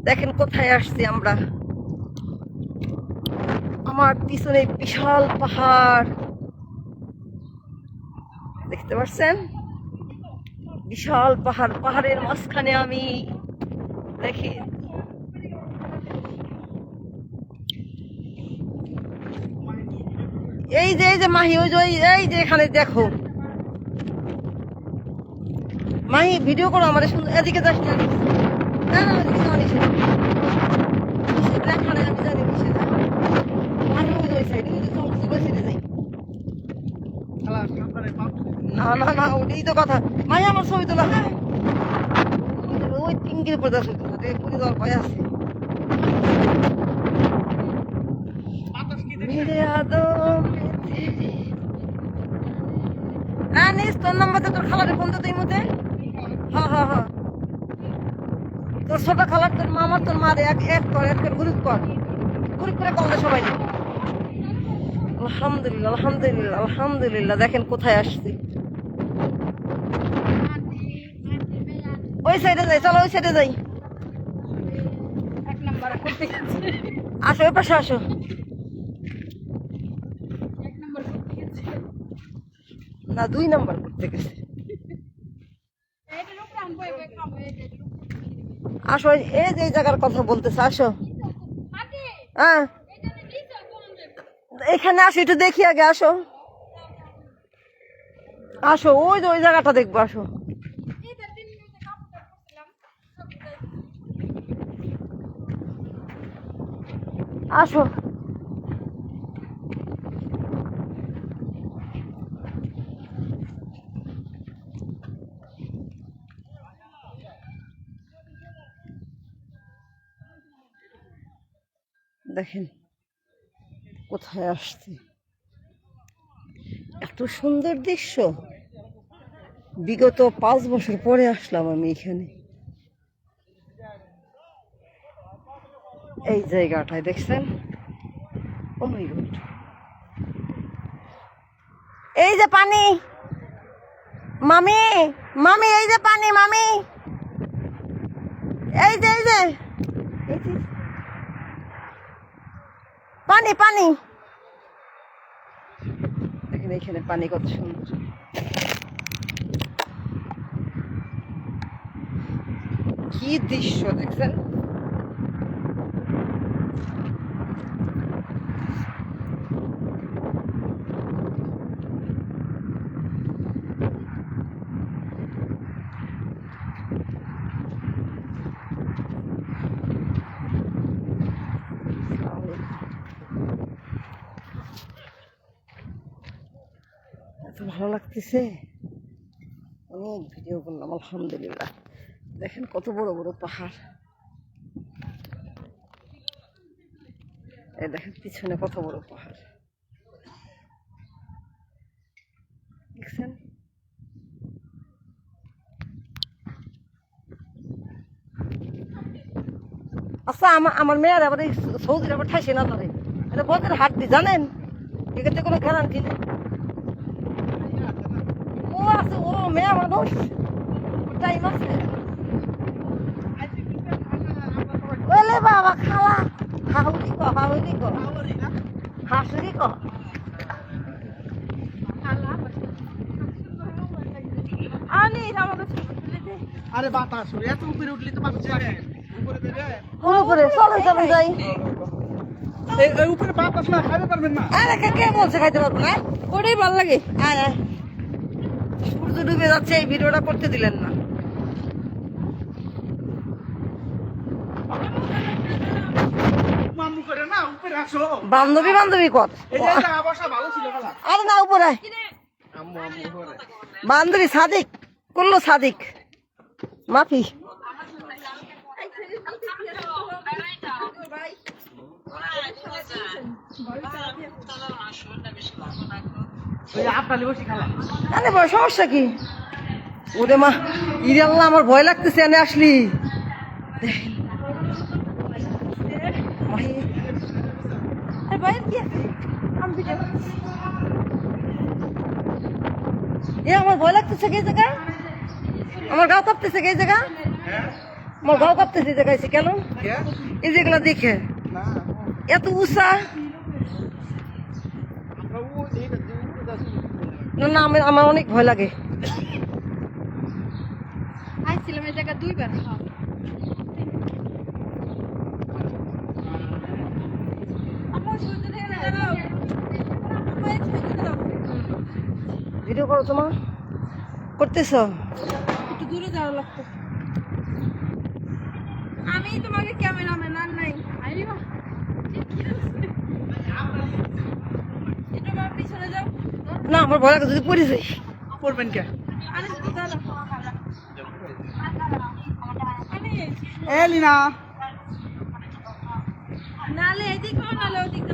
দেখেন কোথায় আসছি আমরা। আমার পিছনে বিশাল পাহাড় দেখতে পাচ্ছেন, বিশাল পাহাড়, পাহাড়ের মাঝখানে আমি। দেখি এই যে মাহি, ওই যে এই যে এখানে দেখো মাহি, ভিডিও করো আমার সুন্দর। এদিকে যাস না, না না ওইদিকে যাওয়া নিষেধ, এখানে আমি জানি নিষেধ। আমি ওই সাইডে যাই। না না না, ওইটাই তো কথা। মাহি আমার ছবি তোলা, ওই টিঙ্গির উপর ছবি তোলা, পুরি দেওয়ার ভয় আছে। হ্যাঁ নিস, তোর নাম্বার তোর খালারে ফোন তো তুই মতে। হ্যাঁ হ্যাঁ হ্যাঁ, তোর ছোট খালার, তোর মামার, তোর মারে এক এক কর, এক করে গ্রুপ কর, গ্রুপ করে কল সবাই। আলহামদুলিল্লাহ আলহামদুলিল্লাহ আলহামদুলিল্লাহ। দেখেন কোথায় আসছি, ওই সাইডে যাই, চলো ওই সাইডে যাই। আসো ওই পাশে আসো। না 2 নাম্বার করতে গেছে। আসো, এই যে জায়গার কথা বলতেছে, আসো। হ্যাঁ এখানে আসো, একটু দেখি আগে, আসো আসো, ওই যে ওই জায়গাটা দেখবো, আসো। আসো দেখেন কোথায় আসছি, এত সুন্দর দৃশ্য। বিগত 5 বছর পরে আসলাম আমি এখানে, এই জায়গাটায় দেখছেন। ও মাই গড, এই যে পানি, মামি মামি এই যে পানি, মামি এই যে পানি পানি। দেখেন এখানে পানি কত সুন্দর। কি দৃশ্য দেখছেন। এত ভালো লাগতেছে, অনেক ভিডিও করলাম আলহামদুলিল্লাহ। দেখেন কত বড় বড় পাহাড়, এই দেখেন পিছনে কত বড় পাহাড় দেখছেন। আচ্ছা আমার মেয়ের আবার এই সৌদির আবার ঠাইছে না ধরে, এটা বদের হাট দি জানেন, এক্ষেত্রে কোনো গ্যারান্টি নেই। ও আছে, ও মেয়ে মানুষ, টাইম আছে। ওলে বাবা খালা, হাউরি কো হাসুরি কো। আরে বাতাস এত উপরে উঠলি তো বাতাস উপরে দেবে, উপরে চলো চলো যাই। এই উপরে বাতাস না খাইতে পারবেন না। আরে কে বলছে খাইতে পারবো না, ওটাই ভালো লাগে। আয় সূর্য ডুবে যাচ্ছে, এই ভিডিওটা করতে দিলেন না। মামু করে না উপরে আসো, বান্ধবী কর। এই জায়গা বসা ভালো ছিল খালা। আরে না উপরে আম্মু আম্মু করে বান্ধবী সাদিক করলো, সাদিক মাফি। আরে বড় সমস্যা কি, ওরে মা ইরে আল্লাহ, আমার ভয় লাগতেছে। এনে আসলি এ আমার ভয় লাগতেছে, কে জায়গা আমার গাও কাঁপতেছে, কে জায়গা আমার গাও কাঁপতেছে যে গাইছে কেন কে? এই যেগুলো দেখে না এত উষা আমরা ও এইটা যে উপরে যাচ্ছি না না আমার অনেক ভয় লাগে আইছিলাম এই জায়গা দুইবার ভিডিও করো তোমার করতেছ একটু দূরে যাওয়া লাগতো আমি তোমাকে ক্যামেরাম্যান আর নাই আরে বাহ একটু আমার পিছনে যাও না আমার ভয় লাগে যদি পড়ে যাই পড়বেন কে? আরে একটু দাঁড়াও এ লিনা নালে এদিকে নালে ওদিকে